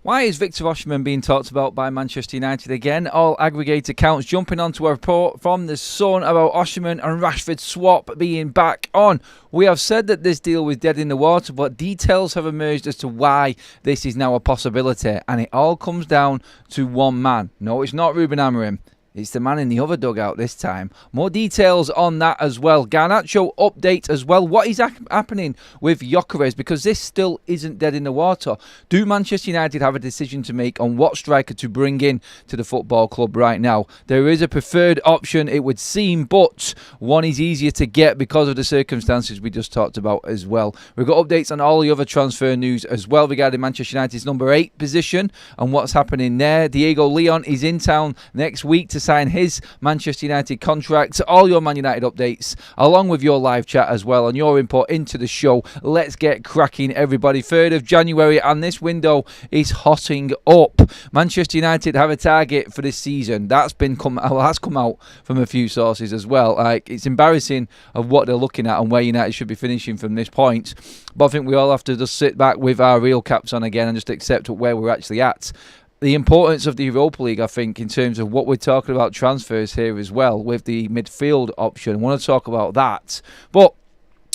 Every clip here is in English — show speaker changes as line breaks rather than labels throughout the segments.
Why is Victor Osimhen being talked about by Manchester United again? All aggregate accounts jumping onto a report from the Sun about Osimhen and Rashford swap being back on. We have said that this deal was dead in the water, but details have emerged as to why this is now a possibility. And it all comes down to one man. No, it's not Ruben Amorim. It's the man in the other dugout this time. More details on that as well. Garnacho update as well. What is happening with Gyökeres? Because this still isn't dead in the water. Do Manchester United have a decision to make on what striker to bring in to the football club right now? There is a preferred option, it would seem, but one is easier to get because of the circumstances we just talked about as well. We've got updates on all the other transfer news as well regarding Manchester United's number 8 position and what's happening there. Diego Leon is in town next week to sign his Manchester United contract. All your Man United updates along with your live chat as well and your input into the show. Let's get cracking, everybody. 3rd of January and this window is hotting up. Manchester United have a target for this season. That's come out from a few sources as well. It's embarrassing of what they're looking at and where United should be finishing from this point. But I think we all have to just sit back with our real caps on again and just accept where we're actually at. The importance of the Europa League, I think, in terms of what we're talking about transfers here as well, with the midfield option. I want to talk about that. But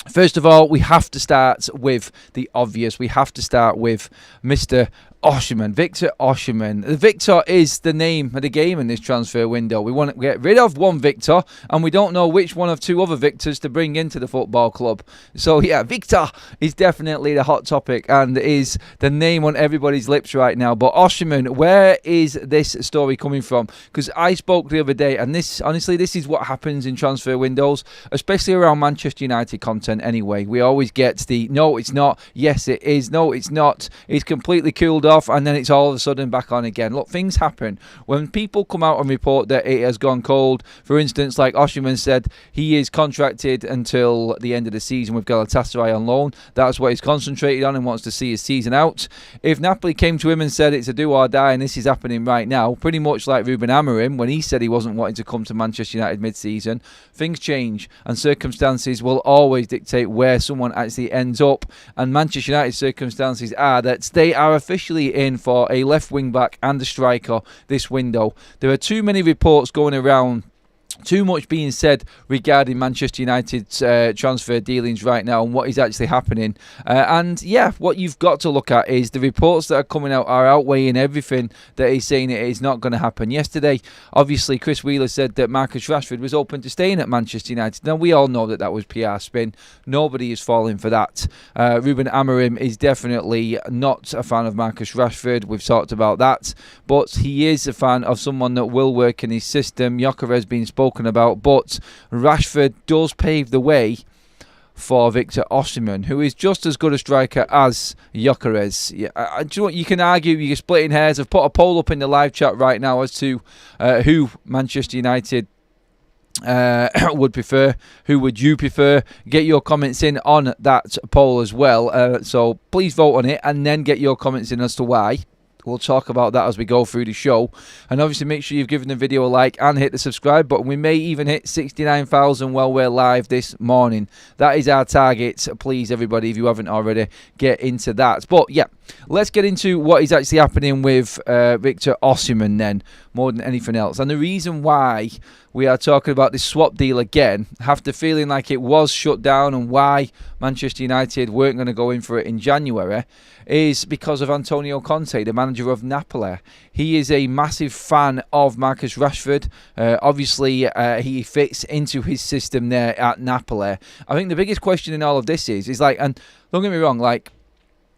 first of all, we have to start with the obvious. We have to start with Mr. Osimhen, Victor Osimhen. Victor is the name of the game in this transfer window. We want to get rid of one Victor, and we don't know which one of two other Victors to bring into the football club. So yeah, Victor is definitely the hot topic and is the name on everybody's lips right now. But Osimhen, where is this story coming from? Because I spoke the other day, and this is what happens in transfer windows, especially around Manchester United content anyway. We always get the, no, it's not, yes, it is, no, it's not, it's completely cooled off, and then it's all of a sudden back on again. Look, things happen. When people come out and report that it has gone cold, for instance, like Osimhen said, he is contracted until the end of the season with Galatasaray on loan. That's what he's concentrated on and wants to see his season out. If Napoli came to him and said it's a do or die and this is happening right now, pretty much like Ruben Amorim when he said he wasn't wanting to come to Manchester United mid-season, things change and circumstances will always dictate where someone actually ends up, and Manchester United's circumstances are that they are officially in for a left wing back and a striker this window. There are too many reports going around, too much being said regarding Manchester United's transfer dealings right now and what is actually happening. And yeah, what you've got to look at is the reports that are coming out are outweighing everything that he's saying it is not going to happen. Yesterday, obviously, Chris Wheeler said that Marcus Rashford was open to staying at Manchester United. Now, we all know that that was PR spin. Nobody is falling for that. Ruben Amorim is definitely not a fan of Marcus Rashford. We've talked about that. But he is a fan of someone that will work in his system. Gyökeres being spoken about, but Rashford does pave the way for Victor Osimhen, who is just as good a striker as Gyökeres. Yeah, do you know what? You can argue, you're splitting hairs. I've put a poll up in the live chat right now as to who Manchester United would prefer. Who would you prefer? Get your comments in on that poll as well. So please vote on it and then get your comments in as to why. We'll talk about that as we go through the show. And obviously make sure you've given the video a like and hit the subscribe button. We may even hit 69,000 while we're live this morning. That is our target. Please, everybody, if you haven't already, get into that. But yeah, let's get into what is actually happening with Victor Osimhen then, more than anything else. And the reason why we are talking about this swap deal again, after feeling like it was shut down and why Manchester United weren't going to go in for it in January, is because of Antonio Conte, the manager of Napoli. He is a massive fan of Marcus Rashford. Obviously, he fits into his system there at Napoli. I think the biggest question in all of this is like, and don't get me wrong, like,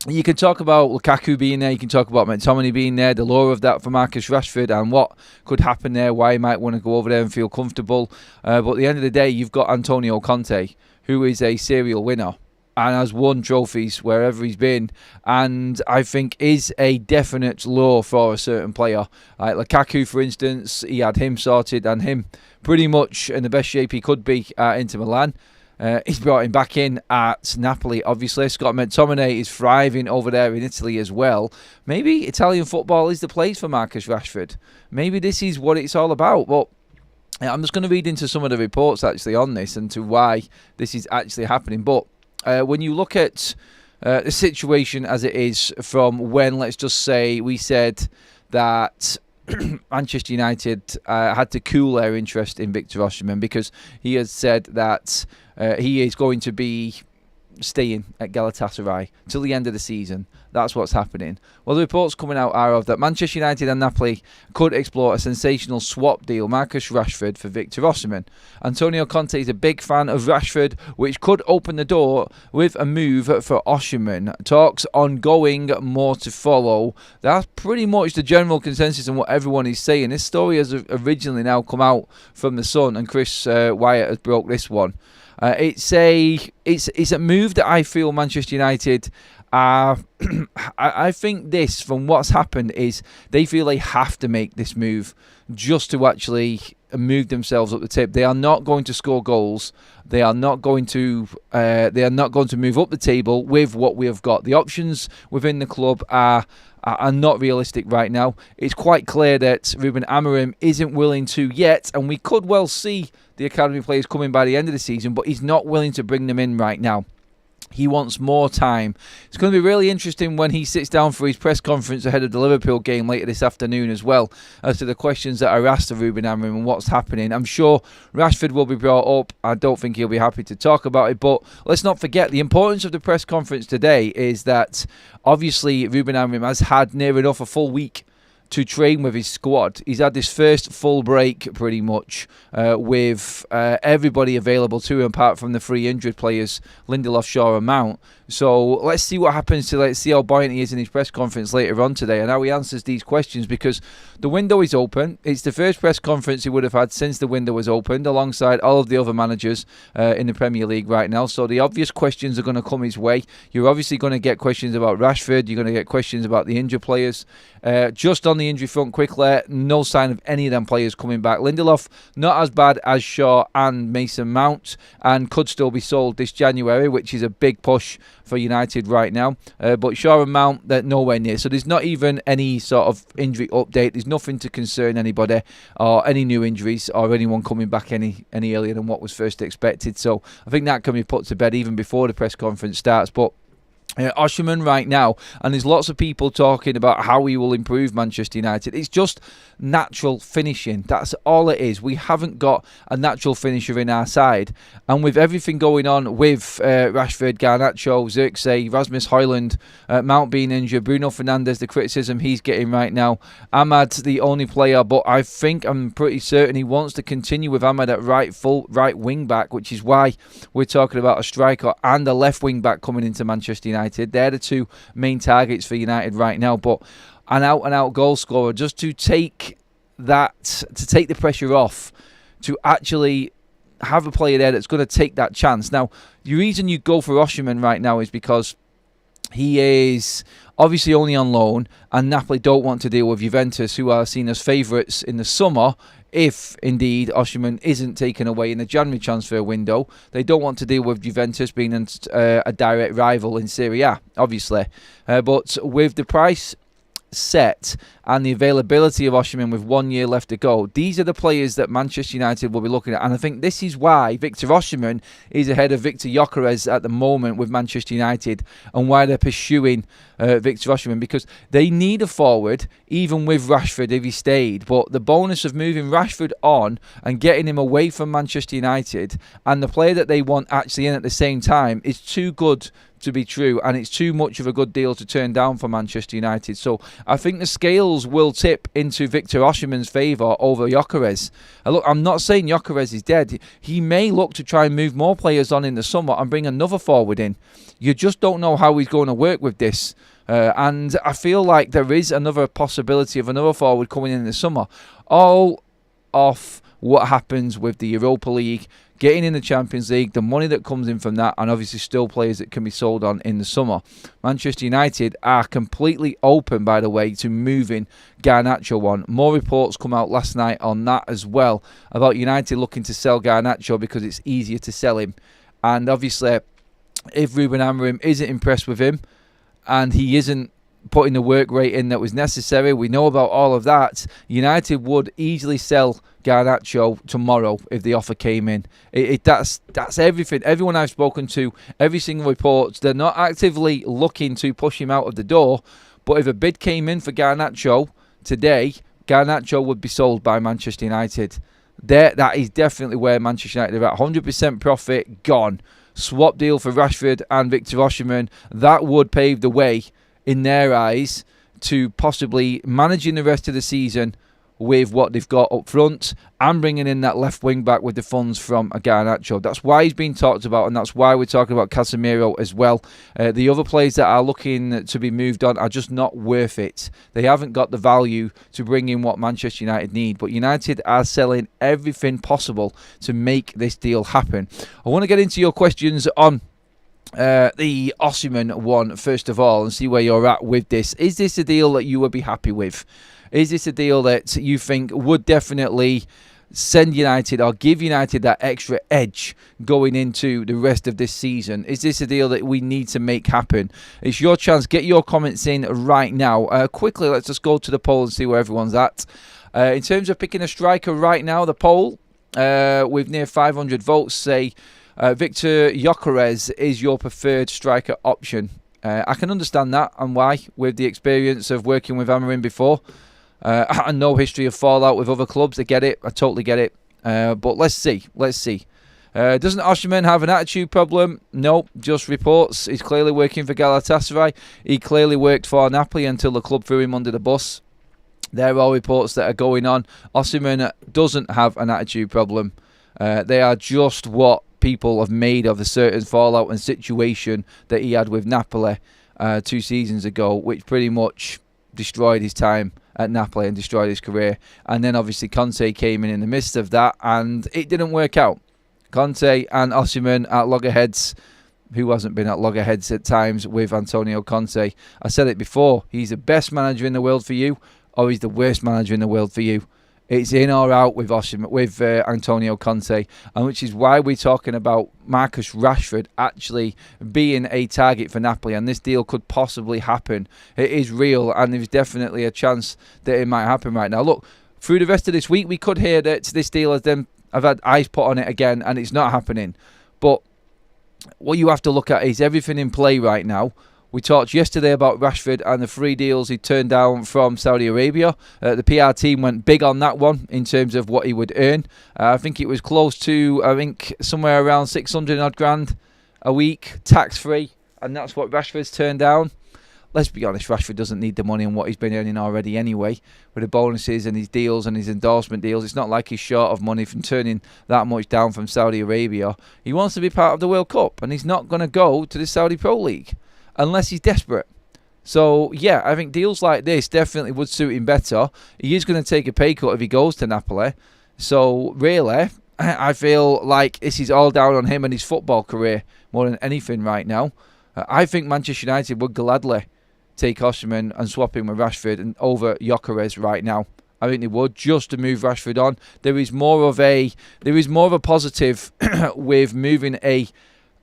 you can talk about Lukaku being there, you can talk about McTominay being there, the lure of that for Marcus Rashford and what could happen there, why he might want to go over there and feel comfortable. But at the end of the day, you've got Antonio Conte, who is a serial winner and has won trophies wherever he's been, and I think is a definite lure for a certain player. Like Lukaku, for instance, he had him sorted and him pretty much in the best shape he could be at Inter Milan. He's brought him back in at Napoli, obviously. Scott McTominay is thriving over there in Italy as well. Maybe Italian football is the place for Marcus Rashford. Maybe this is what it's all about. But I'm just going to read into some of the reports actually on this and to why this is actually happening. But when you look at the situation as it is from when, let's just say, we said that Manchester United had to cool their interest in Victor Osimhen because he has said that he is going to be staying at Galatasaray till the end of the season. That's what's happening. Well, the reports coming out are of that Manchester United and Napoli could explore a sensational swap deal, Marcus Rashford for Victor Osimhen. Antonio Conte is a big fan of Rashford, which could open the door with a move for Osimhen. Talks ongoing, more to follow. That's pretty much the general consensus on what everyone is saying. This story has originally now come out from The Sun, and Chris Wyatt has broke this one. It's a move that I feel Manchester United are. I think this, from what's happened, is they feel they have to make this move just to actually move themselves up the table. They are not going to score goals. They are not going to. They are not going to move up the table with what we have got. The options within the club are not realistic right now. It's quite clear that Ruben Amorim isn't willing to yet, and we could well see the academy players coming by the end of the season, but he's not willing to bring them in right now. He wants more time. It's going to be really interesting when he sits down for his press conference ahead of the Liverpool game later this afternoon as well, as to the questions that are asked of Ruben Amorim and what's happening. I'm sure Rashford will be brought up. I don't think he'll be happy to talk about it, but let's not forget the importance of the press conference today is that obviously Ruben Amorim has had near enough a full week to train with his squad. He's had this first full break pretty much with everybody available to him apart from the 3 injured players, Lindelof, Shaw and Mount. So let's see what happens let's see how buoyant he is in his press conference later on today and how he answers these questions, because the window is open. It's the first press conference he would have had since the window was opened, alongside all of the other managers in the Premier League right now. So the obvious questions are going to come his way. You're obviously going to get questions about Rashford. You're going to get questions about the injured players. Just on the injury front quickly, no sign of any of them players coming back. Lindelof, not as bad as Shaw and Mason Mount, and could still be sold this January, which is a big push for United right now. But Shaw and Mount, they're nowhere near. So there's not even any sort of injury update. There's nothing to concern anybody, or any new injuries, or anyone coming back any earlier than what was first expected. So I think that can be put to bed even before the press conference starts. But Osimhen right now, and there's lots of people talking about how he will improve Manchester United. It's just natural finishing. That's all it is. We haven't got a natural finisher in our side, and with everything going on with Rashford, Garnacho, Xerxes, Rasmus Højlund, Mount being injured, Bruno Fernandes, the criticism he's getting right now, Ahmad's the only player, but I'm pretty certain he wants to continue with Ahmad at right wing back, which is why we're talking about a striker and a left wing back coming into Manchester United. They're the two main targets for United right now. But an out-and-out goal scorer, just to take the pressure off, to actually have a player there that's going to take that chance. Now, the reason you go for Osimhen right now is because he is obviously only on loan, and Napoli don't want to deal with Juventus, who are seen as favourites in the summer. If indeed Osimhen isn't taken away in the January transfer window, they don't want to deal with Juventus being a direct rival in Serie A, obviously. But with the price set and the availability of Osimhen with 1 year left to go, these are the players that Manchester United will be looking at. And I think this is why Victor Osimhen is ahead of Victor Gyökeres at the moment with Manchester United, and why they're pursuing Victor Osimhen, because they need a forward, even with Rashford if he stayed. But the bonus of moving Rashford on and getting him away from Manchester United, and the player that they want actually in at the same time, is too good to be true, and it's too much of a good deal to turn down for Manchester United. So I think the scales will tip into Victor Osimhen's favour over Gyökeres. Look, I'm not saying Gyökeres is dead. He may look to try and move more players on in the summer and bring another forward in. You just don't know how he's going to work with this. And I feel like there is another possibility of another forward coming in the summer. All off what happens with the Europa League, getting in the Champions League, the money that comes in from that, and obviously still players that can be sold on in the summer. Manchester United are completely open, by the way, to moving Garnacho on. More reports come out last night on that as well, about United looking to sell Garnacho because it's easier to sell him. And obviously, if Ruben Amorim isn't impressed with him, and he isn't putting the work rate in that was necessary, we know about all of that, United would easily sell Garnacho tomorrow if the offer came in. That's everything. Everyone I've spoken to, every single report, they're not actively looking to push him out of the door. But if a bid came in for Garnacho today, Garnacho would be sold by Manchester United. That is definitely where Manchester United are at. 100% profit, gone. Swap deal for Rashford and Victor Osimhen. That would pave the way, in their eyes, to possibly managing the rest of the season with what they've got up front and bringing in that left wing back with the funds from Garnacho. That's why he's been talked about, and that's why we're talking about Casemiro as well. The other players that are looking to be moved on are just not worth it. They haven't got the value to bring in what Manchester United need, but United are selling everything possible to make this deal happen. I want to get into your questions on the Osimhen one first of all and see where you're at with this. Is this a deal that you would be happy with? Is this a deal that you think would definitely send United or give United that extra edge going into the rest of this season? Is this a deal that we need to make happen? It's your chance. Get your comments in right now. Quickly, let's just go to the poll and see where everyone's at. In terms of picking a striker right now, the poll with near 500 votes say Victor Gyökeres is your preferred striker option. I can understand that and why, with the experience of working with Amorim before. And no history of fallout with other clubs. I get it. I totally get it. But let's see. Doesn't Osimhen have an attitude problem? No, just reports. He's clearly working for Galatasaray. He clearly worked for Napoli until the club threw him under the bus. There are all reports that are going on. Osimhen doesn't have an attitude problem. They are just what people have made of the certain fallout and situation that he had with Napoli 2 seasons ago, which pretty much destroyed his time at Napoli and destroyed his career. And then obviously Conte came in the midst of that and it didn't work out. Conte and Osimhen at loggerheads. Who hasn't been at loggerheads at times with Antonio Conte? I said it before, he's the best manager in the world for you, or he's the worst manager in the world for you. It's in or out with Antonio Conte, and which is why we're talking about Marcus Rashford actually being a target for Napoli, and this deal could possibly happen. It is real, and there's definitely a chance that it might happen right now. Look, through the rest of this week, we could hear that this deal has then I've had eyes put on it again, and it's not happening. But what you have to look at is everything in play right now. We talked yesterday about Rashford and the 3 deals he turned down from Saudi Arabia. The PR team went big on that one in terms of what he would earn. I think it was close to, somewhere around 600 odd grand a week, tax-free. And that's what Rashford's turned down. Let's be honest, Rashford doesn't need the money and what he's been earning already anyway. With the bonuses and his deals and his endorsement deals, it's not like he's short of money from turning that much down from Saudi Arabia. He wants to be part of the World Cup, and he's not going to go to the Saudi Pro League unless he's desperate. So, yeah, I think deals like this definitely would suit him better. He is going to take a pay cut if he goes to Napoli. So, really, I feel like this is all down on him and his football career more than anything right now. I think Manchester United would gladly take Osimhen and swap him with Rashford and over Gyökeres right now. I think they would, just to move Rashford on. There is more of a positive with moving a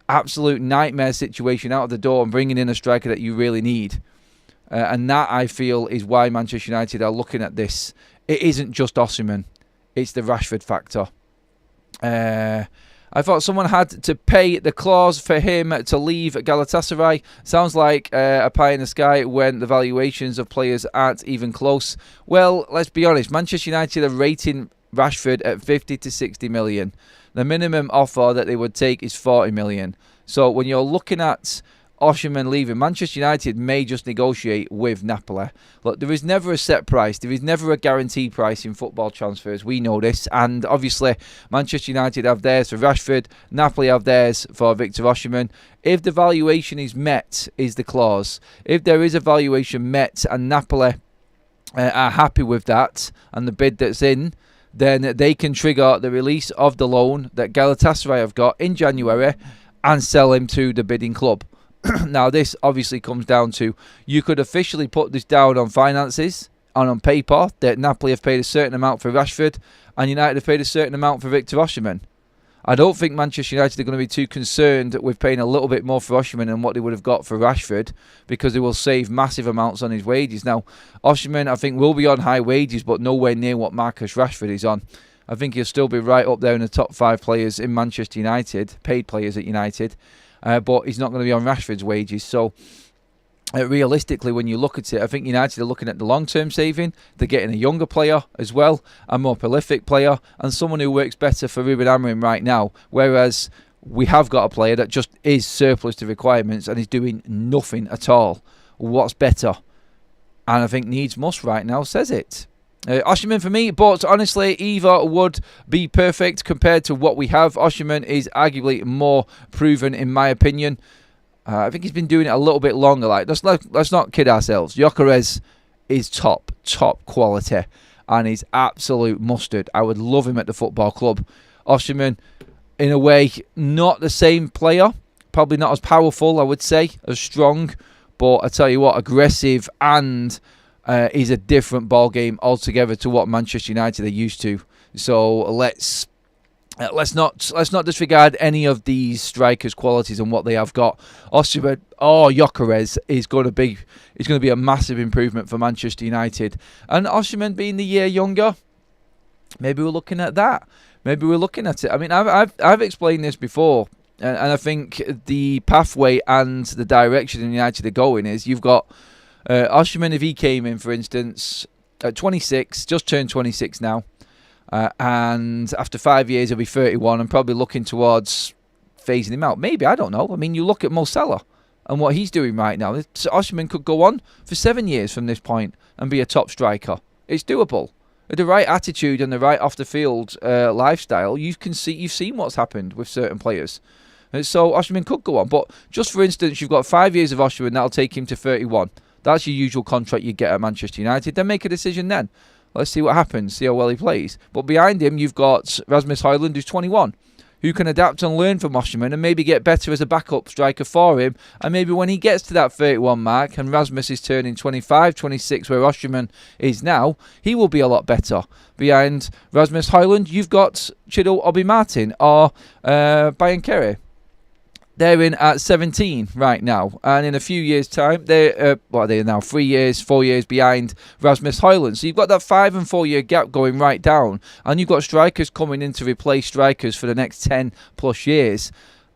absolute nightmare situation out of the door and bringing in a striker that you really need. And that, I feel, is why Manchester United are looking at this. It isn't just Osimhen. It's the Rashford factor. I thought someone had to pay the clause for him to leave Galatasaray. Sounds like a pie in the sky when the valuations of players aren't even close. Well, let's be honest. Manchester United are rating Rashford at 50 to 60 million. The minimum offer that they would take is 40 million. So when you're looking at Osimhen leaving, Manchester United may just negotiate with Napoli. Look, there is never a set price. There is never a guaranteed price in football transfers. We know this. And obviously, Manchester United have theirs for Rashford. Napoli have theirs for Victor Osimhen. If the valuation is met, is the clause. If there is a valuation met and Napoli are happy with that and the bid that's in, then they can trigger the release of the loan that Galatasaray have got in January and sell him to the bidding club. Now, this obviously comes down to, you could officially put this down on finances and on paper that Napoli have paid a certain amount for Rashford and United have paid a certain amount for Victor Osimhen. I don't think Manchester United are going to be too concerned with paying a little bit more for Osimhen than what they would have got for Rashford, because they will save massive amounts on his wages. Now, Osimhen, I think, will be on high wages, but nowhere near what Marcus Rashford is on. I think he'll still be right up there in the top 5 players in Manchester United, paid players at United, but he's not going to be on Rashford's wages. So realistically, when you look at it, I think United are looking at the long-term saving. They're getting a younger player as well, a more prolific player, and someone who works better for Ruben Amorim right now, whereas we have got a player that just is surplus to requirements and is doing nothing at all. What's better? And I think needs must right now says it. Osimhen for me, but honestly, either would be perfect compared to what we have. Osimhen is arguably more proven, in my opinion. I think he's been doing it a little bit longer. Like, let's not kid ourselves. Gyökeres is top quality, and he's absolute mustard. I would love him at the football club. Osimhen, in a way, not the same player. Probably not as powerful, I would say, as strong. But I tell you what, aggressive, and is a different ball game altogether to what Manchester United are used to. So let's not disregard any of these strikers' qualities and what they have got. Osimhen, Gyökeres is going to be a massive improvement for Manchester United. And Osimhen being the year younger, maybe we're looking at that. Maybe we're looking at it. I mean, I've explained this before, and I think the pathway and the direction in United are going is you've got Osimhen, if he came in, for instance, at 26, just turned 26 now. And after 5 years, he'll be 31 and probably looking towards phasing him out. Maybe, I don't know. I mean, you look at Mo Salah and what he's doing right now. Osimhen could go on for 7 years from this point and be a top striker. It's doable. With the right attitude and the right off-the-field lifestyle, you've seen what's happened with certain players. So Osimhen could go on. But just for instance, you've got 5 years of Osimhen. That'll take him to 31. That's your usual contract you get at Manchester United. Then make a decision then. Let's see what happens, see how well he plays. But behind him, you've got Rasmus Højlund, who's 21, who can adapt and learn from Osimhen and maybe get better as a backup striker for him. And maybe when he gets to that 31 mark and Rasmus is turning 25, 26, where Osimhen is now, he will be a lot better. Behind Rasmus Højlund, you've got Chido Obi Martin or Bayern Kere. They're in at 17 right now, and in a few years' time, they're now 3 years, 4 years behind Rasmus Højlund. So you've got that 5 and 4 year gap going right down, and you've got strikers coming in to replace strikers for the next 10 plus years,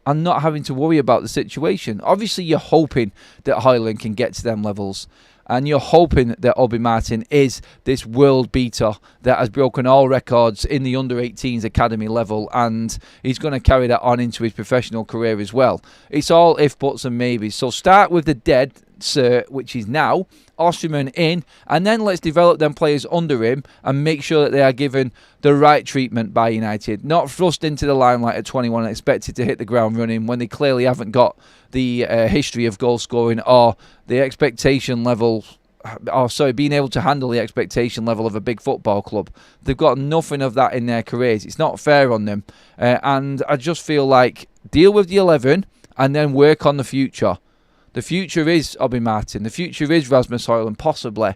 and not having to worry about the situation. Obviously, you're hoping that Højlund can get to them levels. And you're hoping that Obi Martin is this world beater that has broken all records in the under-18s academy level, and he's going to carry that on into his professional career as well. It's all if, buts and maybes. So start with the dead cert, which is now Osimhen in, and then let's develop them players under him and make sure that they are given the right treatment by United. Not thrust into the limelight at 21 and expected to hit the ground running when they clearly haven't got the history of goal scoring or the expectation level, being able to handle the expectation level of a big football club. They've got nothing of that in their careers. It's not fair on them. And I just feel like deal with the 11 and then work on the future. The future is Obi Martin. The future is Rasmus Højlund, possibly.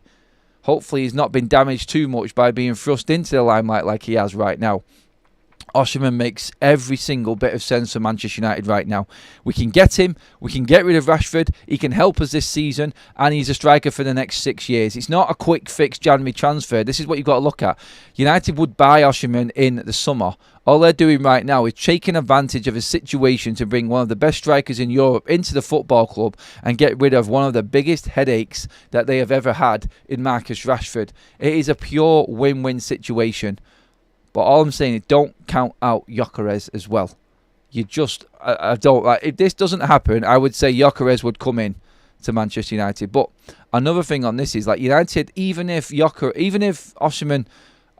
Hopefully he's not been damaged too much by being thrust into the limelight like he has right now. Osimhen makes every single bit of sense for Manchester United right now. We can get him, we can get rid of Rashford, he can help us this season, and he's a striker for the next 6 years. It's not a quick fix January transfer. This is what you've got to look at. United would buy Osimhen in the summer. All they're doing right now is taking advantage of a situation to bring one of the best strikers in Europe into the football club and get rid of one of the biggest headaches that they have ever had in Marcus Rashford. It is a pure win-win situation. But all I'm saying is don't count out Gyökeres as well. You just, I don't, like, if this doesn't happen, I would say Gyökeres would come in to Manchester United. But another thing on this is, like, United, even if Osimhen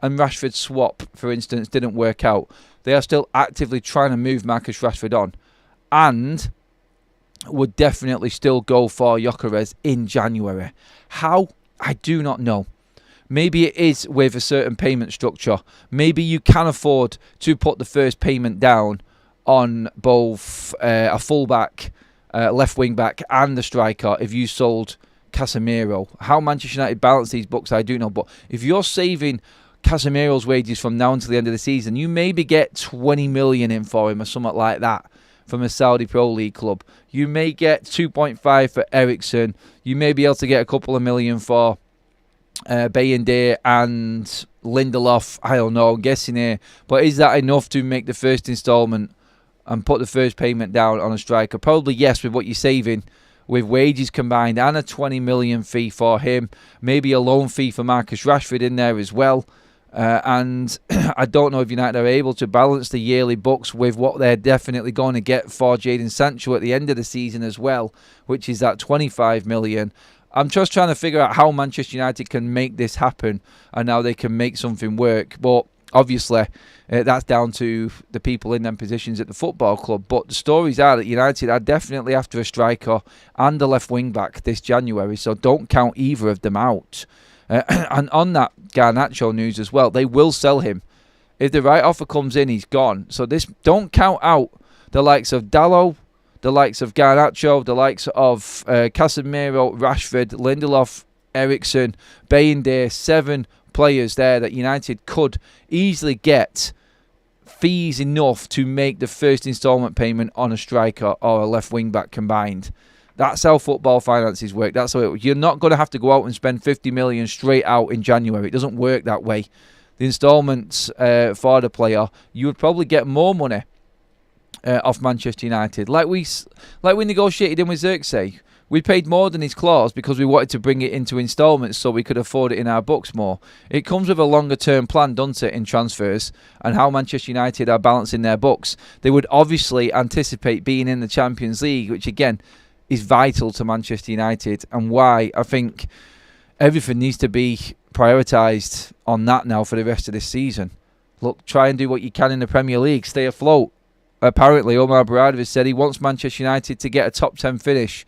and Rashford swap, for instance, didn't work out, they are still actively trying to move Marcus Rashford on. And would definitely still go for Gyökeres in January. How? I do not know. Maybe it is with a certain payment structure. Maybe you can afford to put the first payment down on both a fullback, left wing back and the striker if you sold Casemiro. How Manchester United balance these books, I do know. But if you're saving Casemiro's wages from now until the end of the season, you maybe get 20 million in for him or something like that from a Saudi Pro League club. You may get 2.5 for Eriksen. You may be able to get a couple of million for Bayende and Lindelof, I don't know, I'm guessing here. But is that enough to make the first instalment and put the first payment down on a striker? Probably yes, with what you're saving, with wages combined and a 20 million fee for him. Maybe a loan fee for Marcus Rashford in there as well. And I don't know if United are able to balance the yearly books with what they're definitely going to get for Jadon Sancho at the end of the season as well, which is that 25 million. I'm just trying to figure out how Manchester United can make this happen and how they can make something work. But obviously, that's down to the people in them positions at the football club. But the stories are that United are definitely after a striker and a left wing back this January, so don't count either of them out. And on that Garnacho news as well, they will sell him. If the right offer comes in, he's gone. So this, don't count out the likes of Dalot, the likes of Garnacho, the likes of Casemiro, Rashford, Lindelof, Eriksen, Bayindir, 7 players there that United could easily get fees enough to make the first instalment payment on a striker or a left wing back combined. That's how football finances work. That's how you're not going to have to go out and spend 50 million straight out in January. It doesn't work that way. The instalments for the player, you would probably get more money off Manchester United. Like we negotiated in with Xerxes. We paid more than his clause because we wanted to bring it into instalments so we could afford it in our books more. It comes with a longer term plan, doesn't it, in transfers and how Manchester United are balancing their books. They would obviously anticipate being in the Champions League, which again is vital to Manchester United, and why I think everything needs to be prioritised on that now for the rest of this season. Look, try and do what you can in the Premier League, stay afloat. Apparently, Omar Baradovic said he wants Manchester United to get a top 10 finish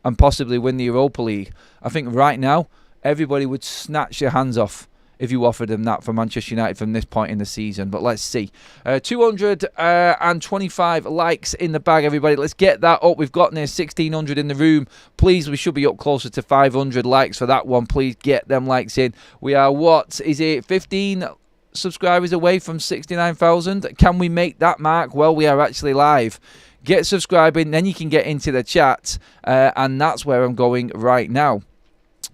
and possibly win the Europa League. I think right now, everybody would snatch their hands off if you offered them that for Manchester United from this point in the season. But let's see. 225 likes in the bag, everybody. Let's get that up. We've got near 1,600 in the room. Please, we should be up closer to 500 likes for that one. Please get them likes in. We are, 15 subscribers away from 69,000? Can we make that mark? Well, we are actually live. Get subscribing, then you can get into the chat, and that's where I'm going right now.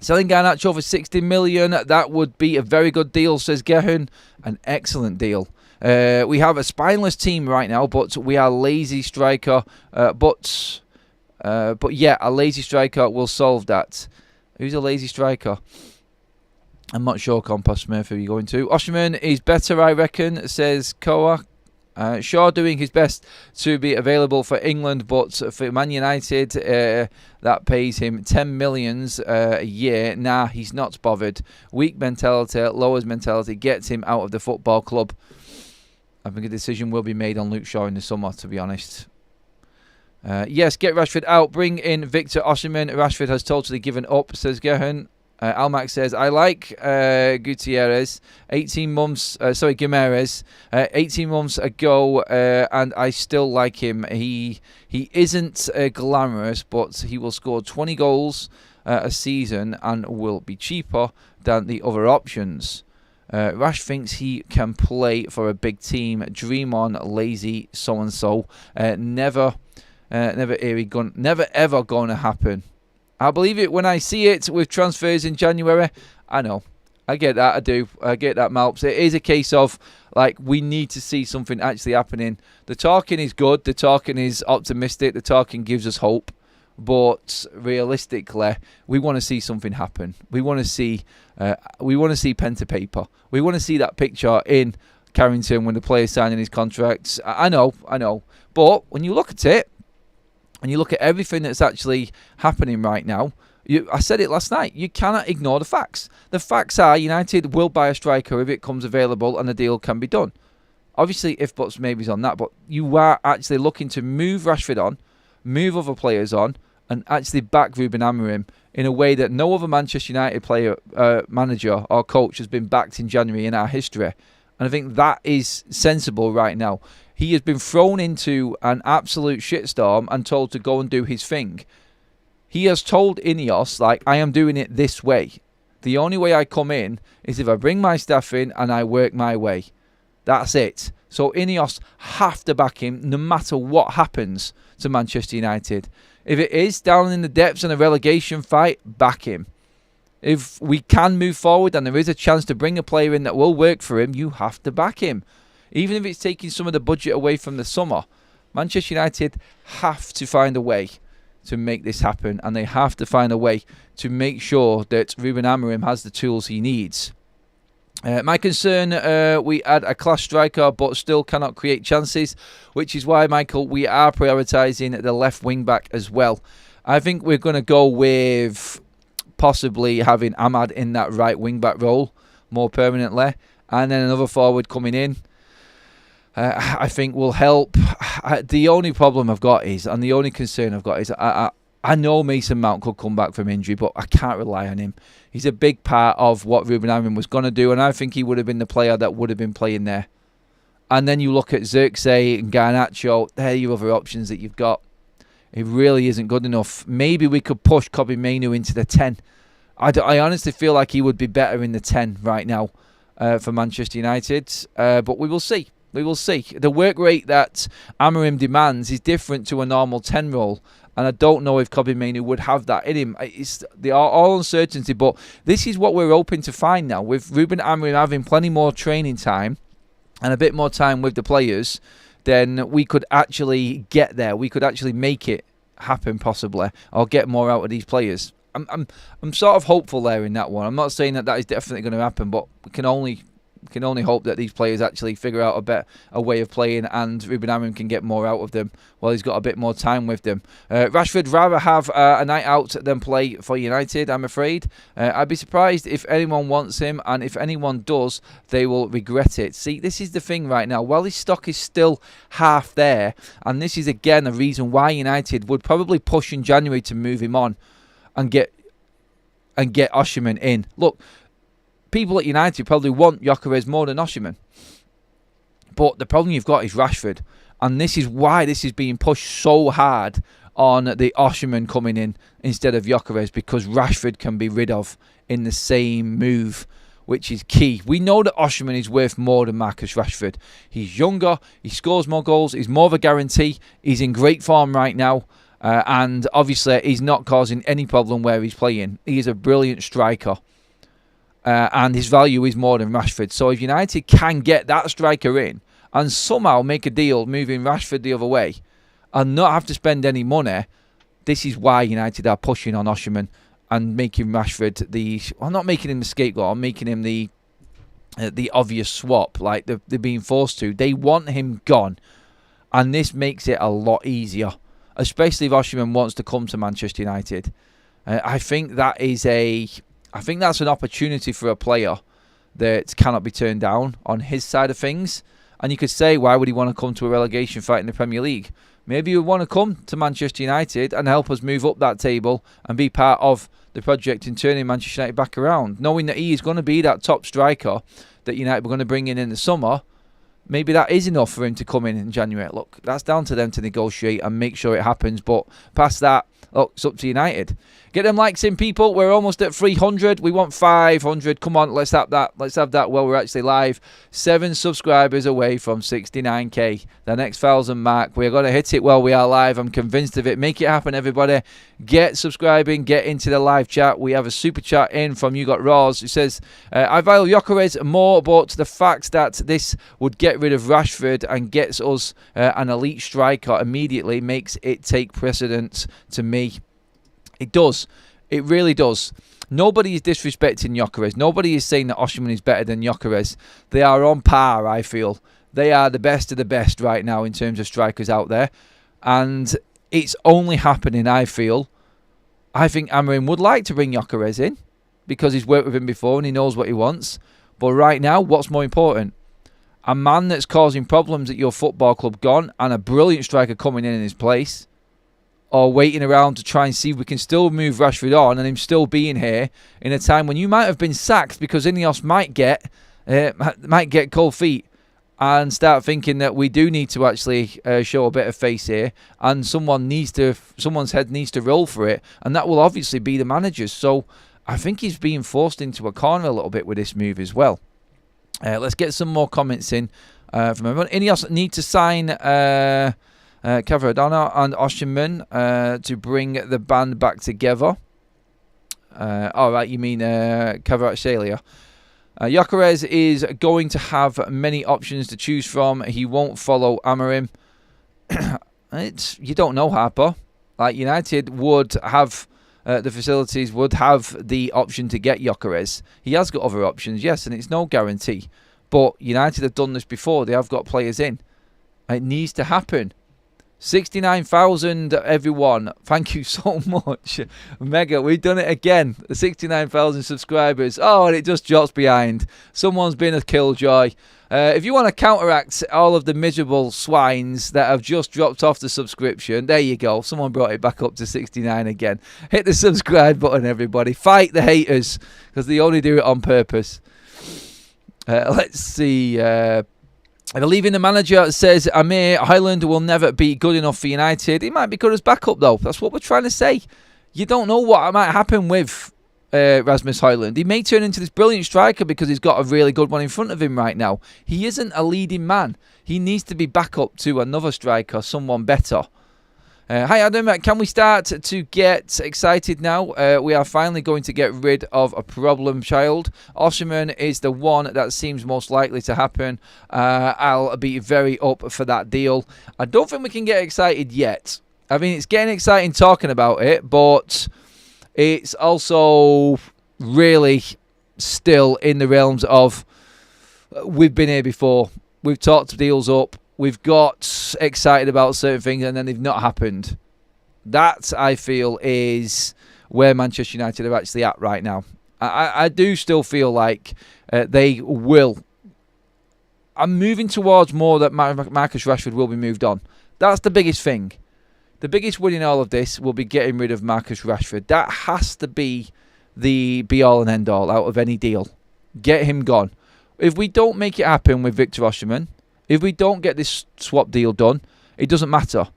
Selling Garnacho for 60 million, that would be a very good deal, says Gehun. An excellent deal. We have a spineless team right now, but we are lazy striker. But yeah, a lazy striker will solve that. Who's a lazy striker? I'm not sure, Compass Smith, who are you going to? Osimhen is better, I reckon, says Koa. Shaw doing his best to be available for England, but for Man United, that pays him 10 millions a year. Nah, he's not bothered. Weak mentality, lowers mentality, gets him out of the football club. I think a decision will be made on Luke Shaw in the summer, to be honest. Yes, get Rashford out. Bring in Victor Osimhen. Rashford has totally given up, says Gerhan. Almac says, I like Gutierrez, 18 months, Guimarães, 18 months ago, and I still like him. He isn't glamorous, but he will score 20 goals a season and will be cheaper than the other options. Rash thinks he can play for a big team. Dream on, lazy, so-and-so. Never ever going to happen. I believe it when I see it with transfers in January. I know. I get that. I do. I get that, Malps. It is a case of, like, we need to see something actually happening. The talking is good. The talking is optimistic. The talking gives us hope. But realistically, we want to see something happen. We want to see pen to paper. We want to see that picture in Carrington when the player's signing his contracts. I know. But when you look at it, and you look at everything that's actually happening right now, I said it last night, you cannot ignore the facts. The facts are United will buy a striker if it comes available and the deal can be done. Obviously, if buts, maybes on that, but you are actually looking to move Rashford on, move other players on, and actually back Ruben Amorim in a way that no other Manchester United player, manager or coach has been backed in January in our history. And I think that is sensible right now. He has been thrown into an absolute shitstorm and told to go and do his thing. He has told Ineos, like, I am doing it this way. The only way I come in is if I bring my staff in and I work my way. That's it. So Ineos have to back him no matter what happens to Manchester United. If it is down in the depths in a relegation fight, back him. If we can move forward and there is a chance to bring a player in that will work for him, you have to back him. Even if it's taking some of the budget away from the summer, Manchester United have to find a way to make this happen, and they have to find a way to make sure that Ruben Amorim has the tools he needs. My concern, we add a class striker but still cannot create chances, which is why, Michael, we are prioritising the left wing back as well. I think we're going to go with possibly having Ahmad in that right wing back role more permanently, and then another forward coming in. I think will help. The only problem I've got is, and the only concern I've got is, I know Mason Mount could come back from injury, but I can't rely on him. He's a big part of what Ruben Amorim was going to do, and I think he would have been the player that would have been playing there. And then you look at Xerxes and Garnacho, they're your other options that you've got. It really isn't good enough. Maybe we could push Kobbie Mainoo into the 10. I honestly feel like he would be better in the 10 right now for Manchester United. But we will see. We will see. The work rate that Amorim demands is different to a normal 10 role. And I don't know if Kobbie Mainoo would have that in him. It's all uncertainty. But this is what we're hoping to find now. With Ruben Amorim having plenty more training time and a bit more time with the players, then we could actually get there. We could actually make it happen possibly, or get more out of these players. I'm sort of hopeful there in that one. I'm not saying that is definitely going to happen, but we can only hope that these players actually figure out a way of playing, and Ruben Amorim can get more out of them while he's got a bit more time with them. Rashford rather have a night out than play for United, I'm afraid. I'd be surprised if anyone wants him, and if anyone does, they will regret it. See, this is the thing right now. While his stock is still half there, and this is again a reason why United would probably push in January to move him on and get Osimhen in. Look, people at United probably want Gyökeres more than Osimhen. But the problem you've got is Rashford. And this is why this is being pushed so hard on the Osimhen coming in instead of Gyökeres, because Rashford can be rid of in the same move, which is key. We know that Osimhen is worth more than Marcus Rashford. He's younger, he scores more goals, he's more of a guarantee, he's in great form right now. And obviously he's not causing any problem where he's playing. He is a brilliant striker. And his value is more than Rashford. So if United can get that striker in and somehow make a deal moving Rashford the other way and not have to spend any money, this is why United are pushing on Osimhen and making Rashford not making him the scapegoat, making him the obvious swap like they're being forced to. They want him gone, and this makes it a lot easier, especially if Osimhen wants to come to Manchester United. I think that's an opportunity for a player that cannot be turned down on his side of things. And you could say, why would he want to come to a relegation fight in the Premier League? Maybe he would want to come to Manchester United and help us move up that table and be part of the project in turning Manchester United back around. Knowing that he is going to be that top striker that United were going to bring in the summer, maybe that is enough for him to come in January. Look, that's down to them to negotiate and make sure it happens. But past that, look, it's up to United. Get them likes in, people. We're almost at 300. We want 500. Come on, let's have that. Let's have that while we're actually live. 7 subscribers away from 69k. The next 1,000 mark. We're going to hit it while we are live. I'm convinced of it. Make it happen, everybody. Get subscribing. Get into the live chat. We have a super chat in from You Got Raws, who says, I value Gyökeres more, but the fact that this would get rid of Rashford and gets us an elite striker immediately makes it take precedence to me. It does. It really does. Nobody is disrespecting Gyökeres. Nobody is saying that Osimhen is better than Gyökeres. They are on par, I feel. They are the best of the best right now in terms of strikers out there. And it's only happening, I feel. I think Amorim would like to bring Gyökeres in because he's worked with him before and he knows what he wants. But right now, what's more important? A man that's causing problems at your football club gone and a brilliant striker coming in his place, or waiting around to try and see if we can still move Rashford on and him still being here in a time when you might have been sacked because Ineos might get cold feet and start thinking that we do need to actually show a bit of face here, and someone's head needs to roll for it, and that will obviously be the manager's. So I think he's being forced into a corner a little bit with this move as well. Let's get some more comments in from everyone. Ineos need to sign Cavaradona and Osimhen to bring the band back together. All right, you mean Kvaratskhelia. Gyökeres is going to have many options to choose from. He won't follow Amorim. You don't know, Harper. Like, United would have the facilities, would have the option to get Gyökeres. He has got other options, yes, and it's no guarantee. But United have done this before. They have got players in. It needs to happen. 69,000, everyone. Thank you so much. Mega, we've done it again. 69,000 subscribers. Oh, and it just drops behind. Someone's been a killjoy. If you want to counteract all of the miserable swines that have just dropped off the subscription, there you go. Someone brought it back up to 69 again. Hit the subscribe button, everybody. Fight the haters, because they only do it on purpose. Let's see. Leaving the manager says Amir Haaland will never be good enough for United. He might be good as backup, though. That's what we're trying to say. You don't know what might happen with Rasmus Haaland. He may turn into this brilliant striker because he's got a really good one in front of him right now. He isn't a leading man. He needs to be back up to another striker, someone better. Hi Adam, can we start to get excited now? We are finally going to get rid of a problem child. Osimhen is the one that seems most likely to happen. I'll be very up for that deal. I don't think we can get excited yet. I mean, it's getting exciting talking about it, but it's also really still in the realms of we've been here before. We've talked deals up. We've got excited about certain things and then they've not happened. That, I feel, is where Manchester United are actually at right now. I do still feel like they will. I'm moving towards more that Marcus Rashford will be moved on. That's the biggest thing. The biggest win in all of this will be getting rid of Marcus Rashford. That has to be the be-all and end-all out of any deal. Get him gone. If we don't make it happen with Victor Osimhen, if we don't get this swap deal done, it doesn't matter.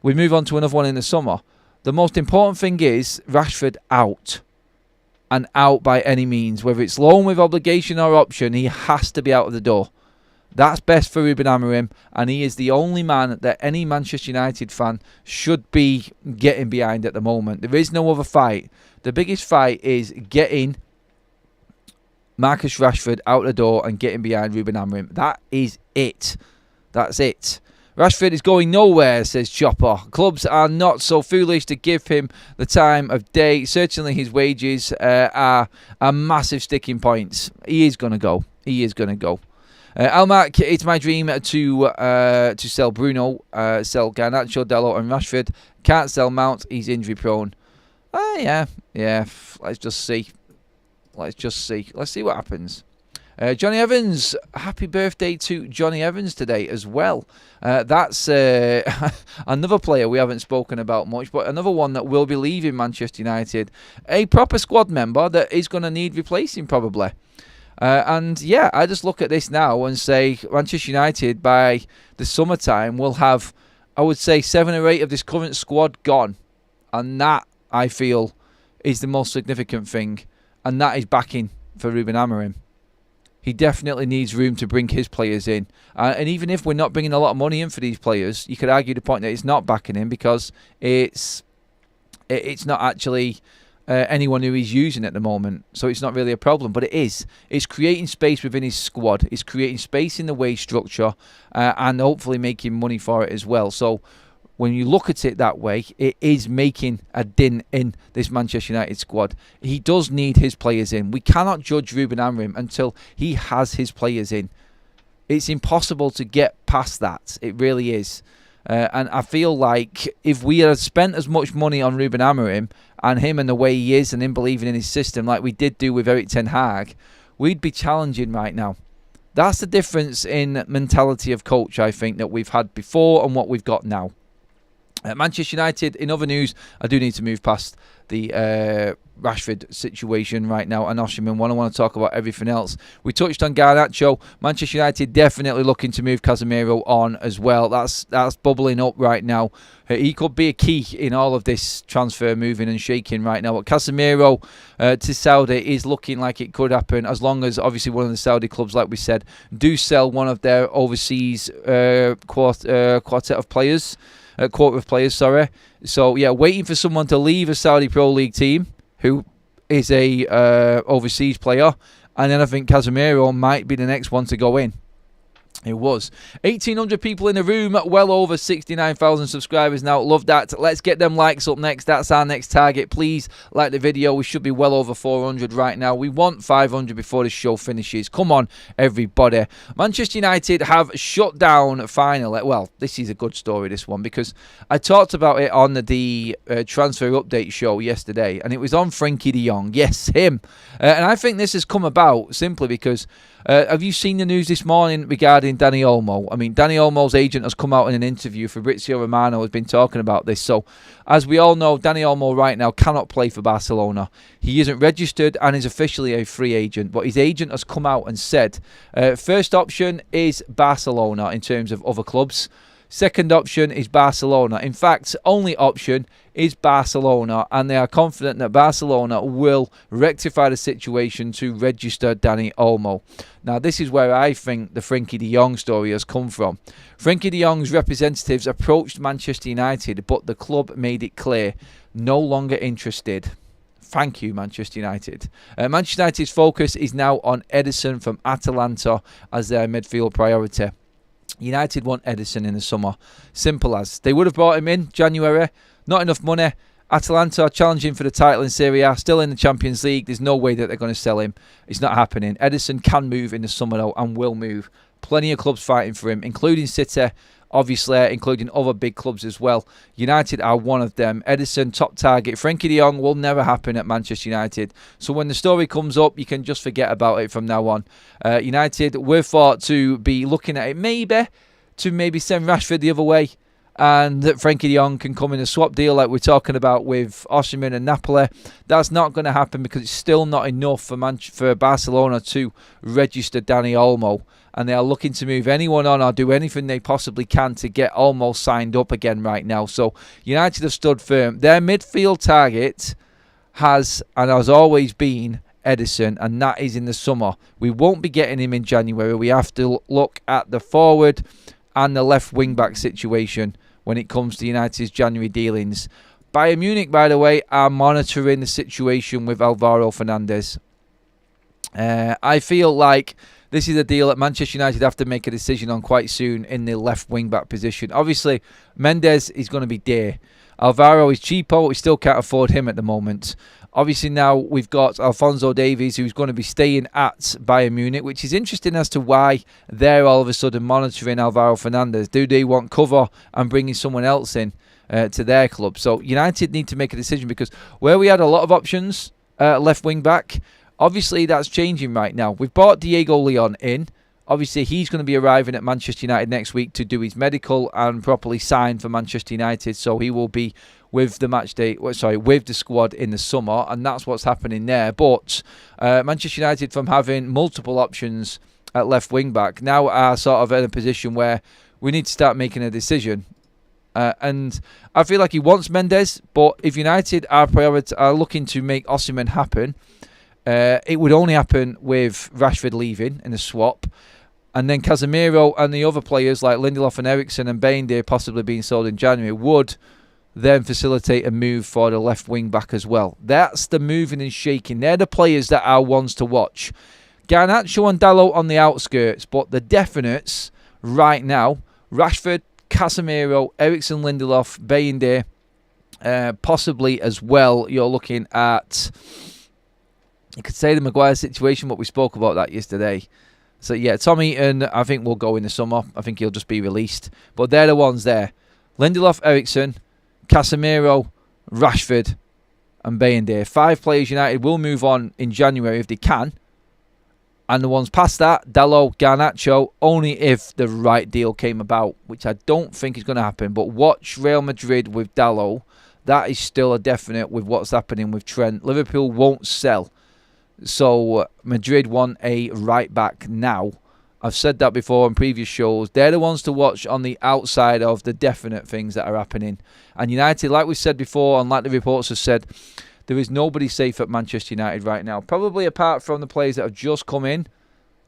We move on to another one in the summer. The most important thing is Rashford out. And out by any means. Whether it's loan with obligation or option, he has to be out of the door. That's best for Ruben Amorim. And he is the only man that any Manchester United fan should be getting behind at the moment. There is no other fight. The biggest fight is getting Marcus Rashford out the door and getting behind Ruben Amorim. That is it. That's it. Rashford is going nowhere, says Chopper. Clubs are not so foolish to give him the time of day. Certainly his wages are a massive sticking point. He is going to go. He is going to go. Almac, it's my dream to sell Bruno, sell Garnacho, Dalot and Rashford. Can't sell Mount. He's injury prone. Yeah. Let's just see. Let's see what happens. Johnny Evans, happy birthday to Johnny Evans today as well. That's another player we haven't spoken about much, but another one that will be leaving Manchester United. A proper squad member that is going to need replacing probably. And yeah, I just look at this now and say Manchester United by the summertime will have, I would say, 7 or 8 of this current squad gone. And that, I feel, is the most significant thing. And that is backing for Ruben Amorim. He definitely needs room to bring his players in. And even if we're not bringing a lot of money in for these players, you could argue the point that it's not backing him because it's not actually anyone who he's using at the moment. So it's not really a problem. But it is. It's creating space within his squad. It's creating space in the wage structure and hopefully making money for it as well. So when you look at it that way, it is making a dent in this Manchester United squad. He does need his players in. We cannot judge Ruben Amorim until he has his players in. It's impossible to get past that. It really is. And I feel like if we had spent as much money on Ruben Amorim and him and the way he is and him believing in his system like we did do with Erik ten Hag, we'd be challenging right now. That's the difference in mentality of coach, I think, that we've had before and what we've got now. Manchester United, in other news, I do need to move past the Rashford situation right now and Osimhen one. I want to talk about everything else. We touched on Garnacho. Manchester United definitely looking to move Casemiro on as well. That's bubbling up right now. He could be a key in all of this transfer moving and shaking right now. But Casemiro to Saudi is looking like it could happen as long as obviously one of the Saudi clubs, like we said, do sell one of their overseas quartet of players. Quarter of players, sorry. So, yeah, waiting for someone to leave a Saudi Pro League team who is a overseas player, and then I think Casemiro might be the next one to go in. It was 1,800 people in the room, well over 69,000 subscribers now. Love that. Let's get them likes up next. That's our next target. Please like the video. We should be well over 400 right now. We want 500 before the show finishes. Come on, everybody. Manchester United have shut down finally. Well, this is a good story, this one, because I talked about it on the transfer update show yesterday, and it was on Frenkie de Jong. Yes, him. And I think this has come about simply because have you seen the news this morning regarding Dani Olmo? I mean, Dani Olmo's agent has come out in an interview. Fabrizio Romano has been talking about this. So, as we all know, Dani Olmo right now cannot play for Barcelona. He isn't registered and is officially a free agent. But his agent has come out and said, first option is Barcelona in terms of other clubs. Second option is Barcelona. In fact, only option is Barcelona, and they are confident that Barcelona will rectify the situation to register Dani Olmo. Now, this is where I think the Frenkie de Jong story has come from. Frenkie de Jong's representatives approached Manchester United, but the club made it clear, no longer interested. Thank you, Manchester United. Manchester United's focus is now on Ederson from Atalanta as their midfield priority. United want Ederson in the summer. Simple as. They would have brought him in January. Not enough money. Atalanta are challenging for the title in Serie A. Still in the Champions League. There's no way that they're going to sell him. It's not happening. Ederson can move in the summer though, and will move. Plenty of clubs fighting for him, including City, obviously, including other big clubs as well. United are one of them. Ederson, top target. Frenkie de Jong will never happen at Manchester United. So when the story comes up, you can just forget about it from now on. United, we're thought to be looking at it maybe send Rashford the other way, and that Frenkie de Jong can come in a swap deal like we're talking about with Osimhen and Napoli. That's not going to happen because it's still not enough for Barcelona to register Dani Olmo. And they are looking to move anyone on or do anything they possibly can to get Olmo signed up again right now. So United have stood firm. Their midfield target has and has always been Ederson, and that is in the summer. We won't be getting him in January. We have to look at the forward and the left wing-back situation when it comes to United's January dealings. Bayern Munich, by the way, are monitoring the situation with Alvaro Fernandez. I feel like this is a deal that Manchester United have to make a decision on quite soon in the left wing-back position. Obviously, Mendes is going to be dear. Alvaro is cheapo. We still can't afford him at the moment. Obviously, now we've got Alphonso Davies, who's going to be staying at Bayern Munich, which is interesting as to why they're all of a sudden monitoring Alvaro Fernandez. Do they want cover and bringing someone else in to their club? So United need to make a decision, because where we had a lot of options left wing-back, obviously that's changing right now. We've brought Diego Leon in. Obviously, he's going to be arriving at Manchester United next week to do his medical and properly sign for Manchester United. So he will be with the with the squad in the summer, and that's what's happening there. But Manchester United, from having multiple options at left wing back, now are sort of in a position where we need to start making a decision. And I feel like he wants Mendes, but if United are looking to make Osimhen happen, it would only happen with Rashford leaving in a swap. And then Casemiro and the other players like Lindelof and Eriksen and Bayindir possibly being sold in January would then facilitate a move for the left wing back as well. That's the moving and shaking. They're the players that are ones to watch. Garnacho and Dalot on the outskirts, but the definites right now, Rashford, Casemiro, Eriksen, Lindelof, Bayindir, possibly as well. You're looking at, you could say, the Maguire situation, but we spoke about that yesterday. So yeah, Tom Heaton, I think, will go in the summer. I think he'll just be released. But they're the ones there. Lindelof, Eriksen, Casemiro, Rashford and Bayindir. 5 players United will move on in January if they can. And the ones past that, Dalot, Garnacho, only if the right deal came about, which I don't think is going to happen. But watch Real Madrid with Dalot. That is still a definite with what's happening with Trent. Liverpool won't sell. So Madrid want a right back now. I've said that before in previous shows. They're the ones to watch on the outside of the definite things that are happening. And United, like we said before, and like the reports have said, there is nobody safe at Manchester United right now. Probably apart from the players that have just come in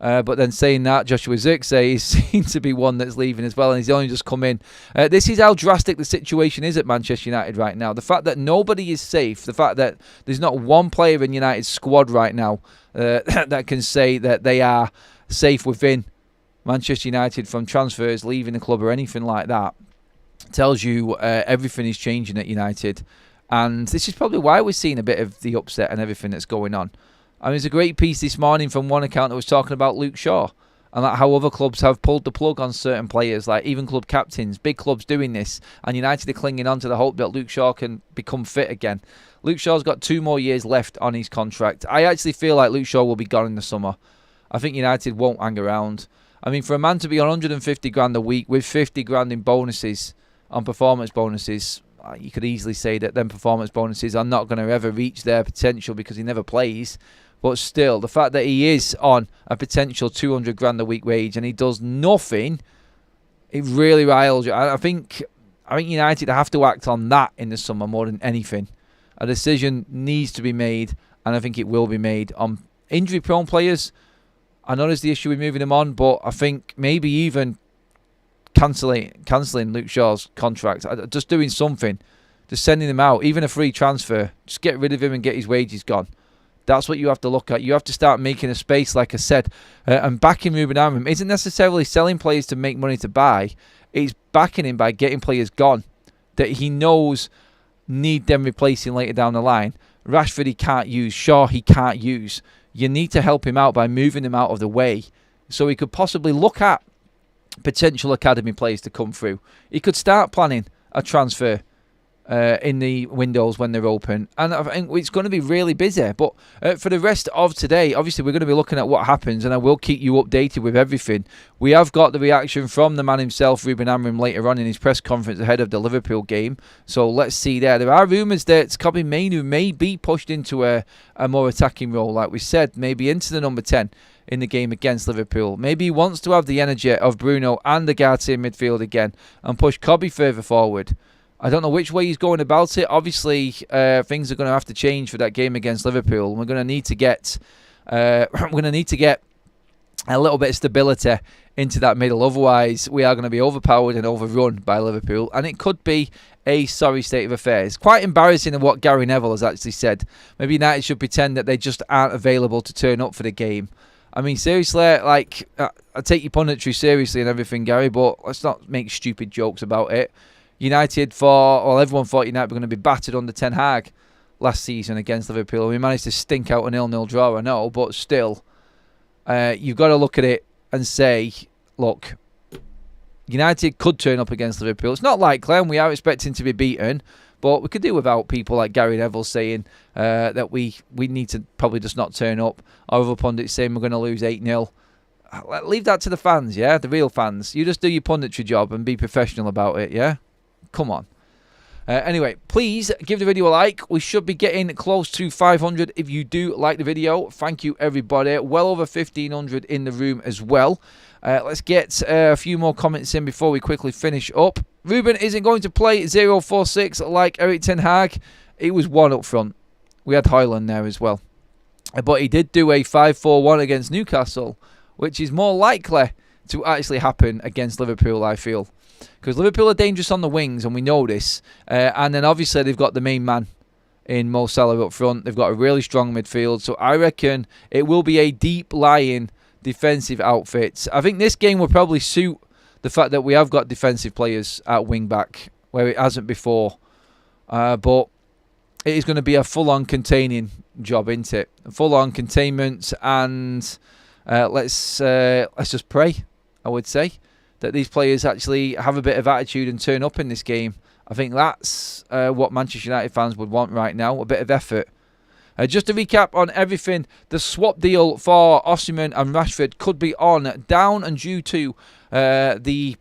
But then saying that, Joshua Zirkzee is seen to be one that's leaving as well, and he's only just come in. This is how drastic the situation is at Manchester United right now. The fact that nobody is safe, the fact that there's not one player in United's squad right now that can say that they are safe within Manchester United from transfers, leaving the club or anything like that, tells you everything is changing at United. And this is probably why we're seeing a bit of the upset and everything that's going on. I mean, there's a great piece this morning from one account that was talking about Luke Shaw and like how other clubs have pulled the plug on certain players, like even club captains, big clubs doing this, and United are clinging on to the hope that Luke Shaw can become fit again. Luke Shaw's got 2 more years left on his contract. I actually feel like Luke Shaw will be gone in the summer. I think United won't hang around. I mean, for a man to be on 150 grand a week with 50 grand in bonuses, on performance bonuses, you could easily say that them performance bonuses are not going to ever reach their potential because he never plays. But still, the fact that he is on a potential 200 grand a week wage and he does nothing, it really riles you. I think United have to act on that in the summer more than anything. A decision needs to be made, and I think it will be made on injury-prone players. I know there's the issue with moving them on, but I think maybe even cancelling Luke Shaw's contract, just doing something, just sending him out, even a free transfer, just get rid of him and get his wages gone. That's what you have to look at. You have to start making a space, like I said. And backing Ruben Amorim isn't necessarily selling players to make money to buy. It's backing him by getting players gone that he knows need them replacing later down the line. Rashford he can't use. Shaw he can't use. You need to help him out by moving him out of the way so he could possibly look at potential academy players to come through. He could start planning a transfer in the windows when they're open, and I think it's going to be really busy. But for the rest of today, obviously we're going to be looking at what happens, and I will keep you updated with everything. We have got the reaction from the man himself, Ruben Amorim, later on in his press conference ahead of the Liverpool game, so let's see there. There are rumours that Kobbie Mainoo may be pushed into a more attacking role, like we said, maybe into the number 10 in the game against Liverpool. Maybe he wants to have the energy of Bruno and the Ugarte in midfield again and push Kobbie further forward. I don't know which way he's going about it. Obviously, things are going to have to change for that game against Liverpool. We're going to need to get, a little bit of stability into that middle. Otherwise, we are going to be overpowered and overrun by Liverpool, and it could be a sorry state of affairs. Quite embarrassing of what Gary Neville has actually said. Maybe United should pretend that they just aren't available to turn up for the game. I mean, seriously, like, I take your punditry seriously and everything, Gary, but let's not make stupid jokes about it. Everyone thought United were going to be battered under Ten Hag last season against Liverpool. We managed to stink out a 0-0 draw, I know, but still, you've got to look at it and say, look, United could turn up against Liverpool. It's not likely, and we are expecting to be beaten, but we could do without people like Gary Neville saying that we need to probably just not turn up, or other pundits saying we're going to lose 8-0. Leave that to the fans, yeah? The real fans. You just do your punditry job and be professional about it, yeah? Come on. Anyway, please give the video a like. We should be getting close to 500 if you do like the video. Thank you, everybody. Well over 1,500 in the room as well. Let's get a few more comments in before we quickly finish up. Ruben isn't going to play 0-4-6 like Erik Ten Hag. He was one up front. We had Højlund there as well. But he did do a 5-4-1 against Newcastle, which is more likely to actually happen against Liverpool, I feel. Because Liverpool are dangerous on the wings, and we know this. And then obviously they've got the main man in Mo Salah up front. They've got a really strong midfield. So I reckon it will be a deep-lying defensive outfit. I think this game will probably suit the fact that we have got defensive players at wing-back, where it hasn't before. But it is going to be a full-on containing job, isn't it? Full-on containment, and let's just pray, I would say, that these players actually have a bit of attitude and turn up in this game. I think that's what Manchester United fans would want right now, a bit of effort. Just to recap on everything, the swap deal for Osimhen and Rashford could be on, down and due to the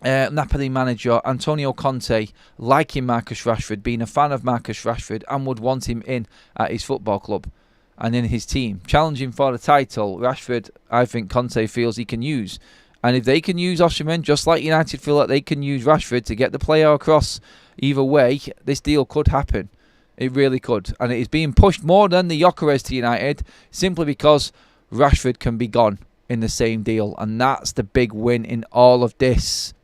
Napoli manager Antonio Conte liking Marcus Rashford, being a fan of Marcus Rashford, and would want him in at his football club and in his team. Challenging for the title, Rashford, I think Conte feels he can use. And if they can use Osimhen, just like United feel like they can use Rashford to get the player across either way, this deal could happen. It really could. And it is being pushed more than the Gyökeres to United simply because Rashford can be gone in the same deal, and that's the big win in all of this.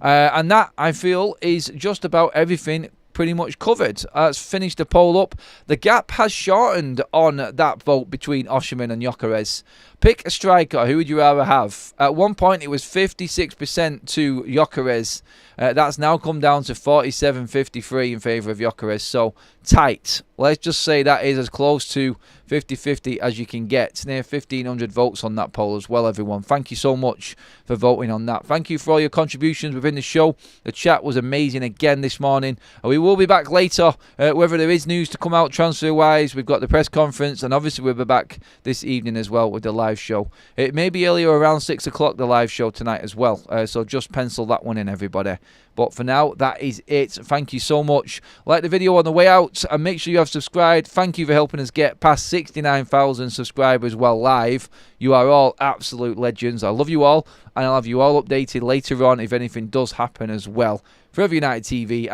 And that, I feel, is just about everything pretty much covered. Let's finish the poll up. The gap has shortened on that vote between Osimhen and Gyökeres. Pick a striker. Who would you rather have? At one point, it was 56% to Gyökeres. That's now come down to 47-53 in favour of Gyökeres. So, tight. Let's just say that is as close to 50-50 as you can get. It's near 1,500 votes on that poll as well, everyone. Thank you so much for voting on that. Thank you for all your contributions within the show. The chat was amazing again this morning. And we will be back later, whether there is news to come out transfer-wise. We've got the press conference, and obviously we'll be back this evening as well with the live show. It may be earlier, around 6 o'clock, the live show tonight as well. So just pencil that one in, everybody. But for now, that is it. Thank you so much. Like the video on the way out, and make sure you have subscribed. Thank you for helping us get past 69,000 subscribers while live. You are all absolute legends. I love you all, and I'll have you all updated later on if anything does happen as well. Forever United TV.